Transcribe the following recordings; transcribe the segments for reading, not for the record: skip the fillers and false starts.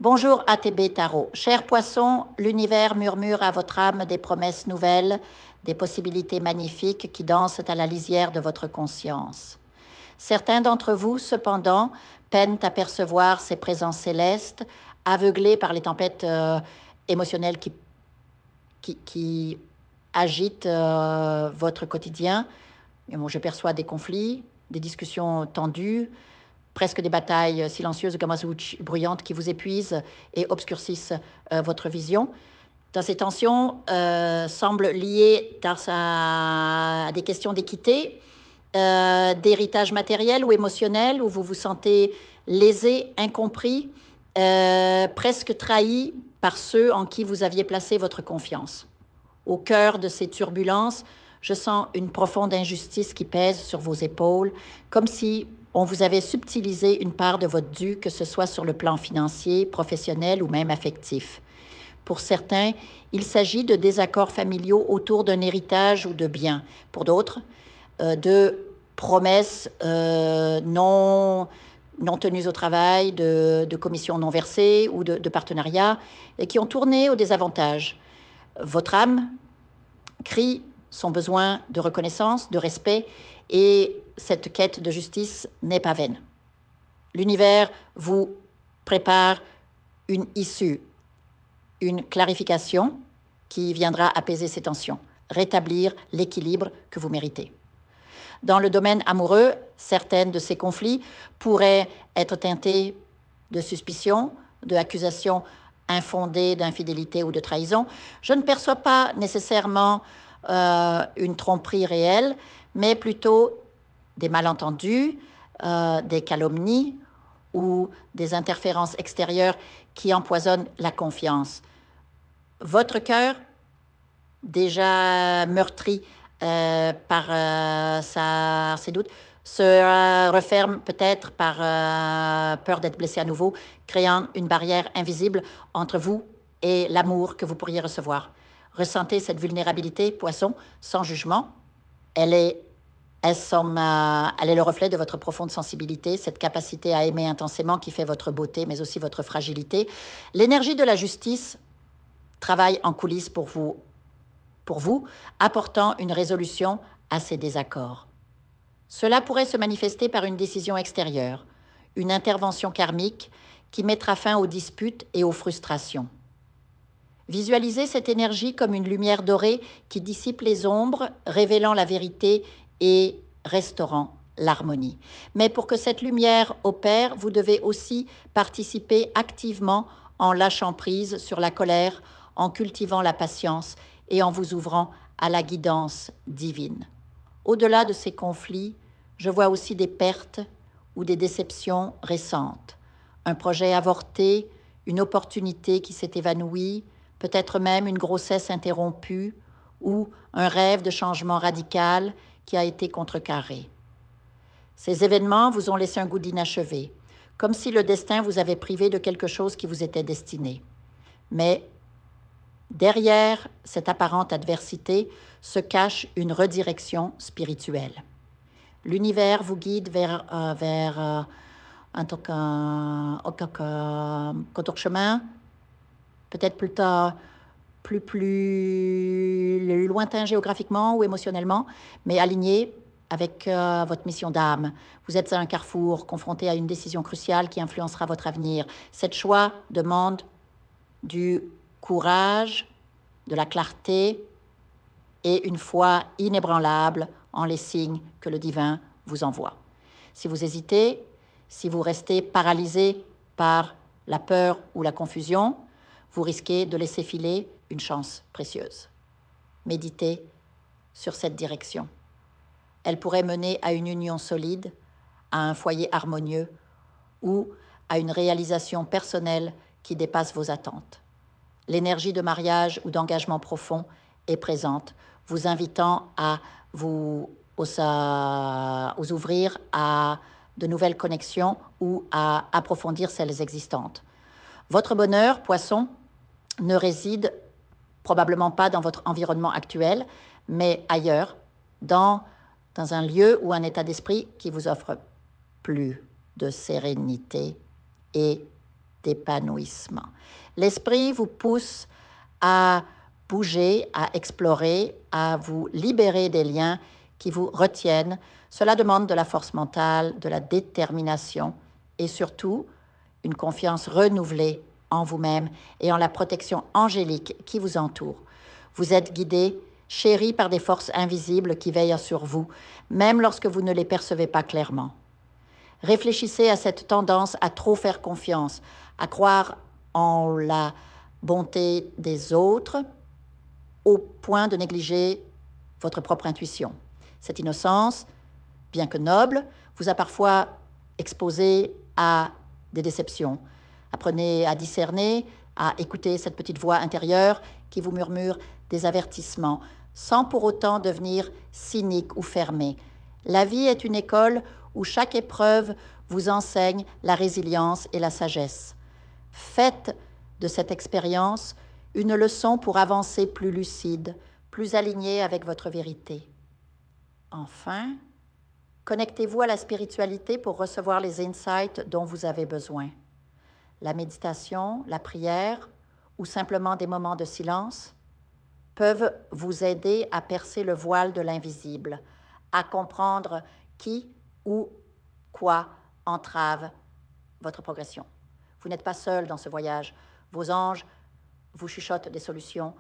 Bonjour ATB Tarot. Cher poisson, l'univers murmure à votre âme des promesses nouvelles, des possibilités magnifiques qui dansent à la lisière de votre conscience. Certains d'entre vous, cependant, peinent à percevoir ces présences célestes, aveuglés par les tempêtes émotionnelles qui agitent votre quotidien. Et bon, je perçois des conflits, des discussions tendues, presque des batailles silencieuses, bruyantes qui vous épuisent et obscurcissent votre vision. Ces tensions semblent liées à des questions d'équité, d'héritage matériel ou émotionnel, où vous vous sentez lésé, incompris, presque trahi par ceux en qui vous aviez placé votre confiance. Au cœur de ces turbulences, je sens une profonde injustice qui pèse sur vos épaules, comme si on vous avait subtilisé une part de votre dû, que ce soit sur le plan financier, professionnel ou même affectif. Pour certains, il s'agit de désaccords familiaux autour d'un héritage ou de biens. Pour d'autres, de promesses non tenues au travail, de commissions non versées ou de partenariats, et qui ont tourné au désavantage. Votre âme crie son besoin de reconnaissance, de respect, et cette quête de justice n'est pas vaine. L'univers vous prépare une issue, une clarification qui viendra apaiser ces tensions, rétablir l'équilibre que vous méritez. Dans le domaine amoureux, certaines de ces conflits pourraient être teintés de suspicion, d'accusations infondées d'infidélité ou de trahison. Je ne perçois pas nécessairement une tromperie réelle, mais plutôt des malentendus, des calomnies ou des interférences extérieures qui empoisonnent la confiance. Votre cœur, déjà meurtri par ses doutes, se referme peut-être par peur d'être blessé à nouveau, créant une barrière invisible entre vous et l'amour que vous pourriez recevoir. Ressentez cette vulnérabilité, poisson, sans jugement. Elle est le reflet de votre profonde sensibilité, cette capacité à aimer intensément qui fait votre beauté, mais aussi votre fragilité. L'énergie de la justice travaille en coulisses pour vous, apportant une résolution à ces désaccords. Cela pourrait se manifester par une décision extérieure, une intervention karmique qui mettra fin aux disputes et aux frustrations. Visualisez cette énergie comme une lumière dorée qui dissipe les ombres, révélant la vérité et restaurant l'harmonie. Mais pour que cette lumière opère, vous devez aussi participer activement en lâchant prise sur la colère, en cultivant la patience et en vous ouvrant à la guidance divine. Au-delà de ces conflits, je vois aussi des pertes ou des déceptions récentes. Un projet avorté, une opportunité qui s'est évanouie, peut-être même une grossesse interrompue ou un rêve de changement radical qui a été contrecarré. Ces événements vous ont laissé un goût d'inachevé, comme si le destin vous avait privé de quelque chose qui vous était destiné. Mais derrière cette apparente adversité se cache une redirection spirituelle. L'univers vous guide vers un chemin, peut-être plus lointain géographiquement ou émotionnellement, mais aligné avec votre mission d'âme. Vous êtes à un carrefour, confronté à une décision cruciale qui influencera votre avenir. Cette choix demande du courage, de la clarté et une foi inébranlable en les signes que le divin vous envoie. Si vous hésitez, si vous restez paralysé par la peur ou la confusion, vous risquez de laisser filer une chance précieuse. Méditez sur cette direction. Elle pourrait mener à une union solide, à un foyer harmonieux ou à une réalisation personnelle qui dépasse vos attentes. L'énergie de mariage ou d'engagement profond est présente, vous invitant à vous ouvrir à de nouvelles connexions ou à approfondir celles existantes. Votre bonheur, poisson, ne réside probablement pas dans votre environnement actuel, mais ailleurs, dans un lieu ou un état d'esprit qui vous offre plus de sérénité et d'épanouissement. L'esprit vous pousse à bouger, à explorer, à vous libérer des liens qui vous retiennent. Cela demande de la force mentale, de la détermination et surtout une confiance renouvelée en vous-même et en la protection angélique qui vous entoure. Vous êtes guidé, chéri par des forces invisibles qui veillent sur vous, même lorsque vous ne les percevez pas clairement. Réfléchissez à cette tendance à trop faire confiance, à croire en la bonté des autres au point de négliger votre propre intuition. Cette innocence, bien que noble, vous a parfois exposé à des déceptions. Apprenez à discerner, à écouter cette petite voix intérieure qui vous murmure des avertissements, sans pour autant devenir cynique ou fermé. La vie est une école où chaque épreuve vous enseigne la résilience et la sagesse. Faites de cette expérience une leçon pour avancer plus lucide, plus aligné avec votre vérité. Enfin, connectez-vous à la spiritualité pour recevoir les insights dont vous avez besoin. La méditation, la prière ou simplement des moments de silence peuvent vous aider à percer le voile de l'invisible, à comprendre qui ou quoi entrave votre progression. Vous n'êtes pas seul dans ce voyage. Vos anges vous chuchotent des solutions,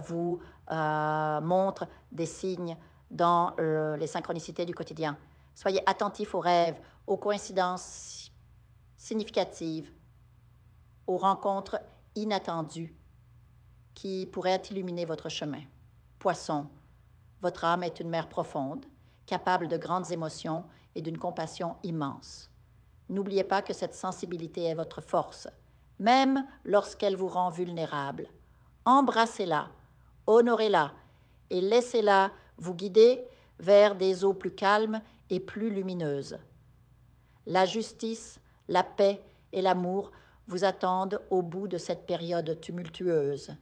vous montrent des signes dans les synchronicités du quotidien. Soyez attentifs aux rêves, aux coïncidences significatives, aux rencontres inattendues qui pourraient illuminer votre chemin. Poisson, votre âme est une mer profonde, capable de grandes émotions et d'une compassion immense. N'oubliez pas que cette sensibilité est votre force, même lorsqu'elle vous rend vulnérable. Embrassez-la, honorez-la et laissez-la vous guider vers des eaux plus calmes et plus lumineuses. La justice, la paix et l'amour vous attendent au bout de cette période tumultueuse.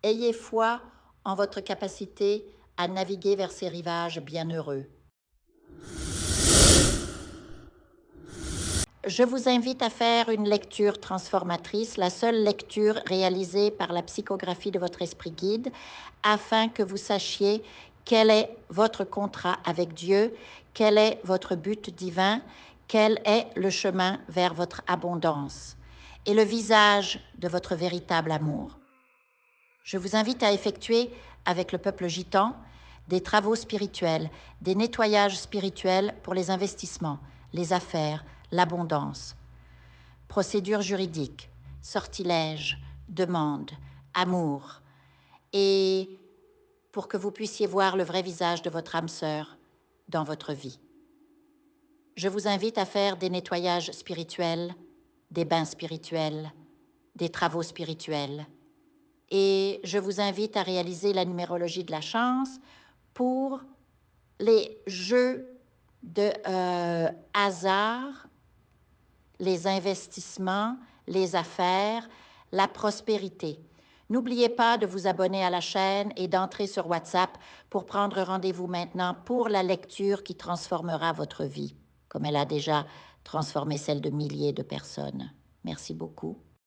Ayez foi en votre capacité à naviguer vers ces rivages bienheureux. Je vous invite à faire une lecture transformatrice, la seule lecture réalisée par la psychographie de votre esprit guide, afin que vous sachiez quel est votre contrat avec Dieu, quel est votre but divin, quel est le chemin vers votre abondance et le visage de votre véritable amour. Je vous invite à effectuer avec le peuple gitan des travaux spirituels, des nettoyages spirituels pour les investissements, les affaires, l'abondance. Procédures juridiques, sortilèges, demandes, amour. Et pour que vous puissiez voir le vrai visage de votre âme sœur dans votre vie. Je vous invite à faire des nettoyages spirituels, des bains spirituels, des travaux spirituels. Et je vous invite à réaliser la numérologie de la chance pour les jeux de hasard, les investissements, les affaires, la prospérité. N'oubliez pas de vous abonner à la chaîne et d'entrer sur WhatsApp pour prendre rendez-vous maintenant pour la lecture qui transformera votre vie, comme elle a déjà transformé celle de milliers de personnes. Merci beaucoup.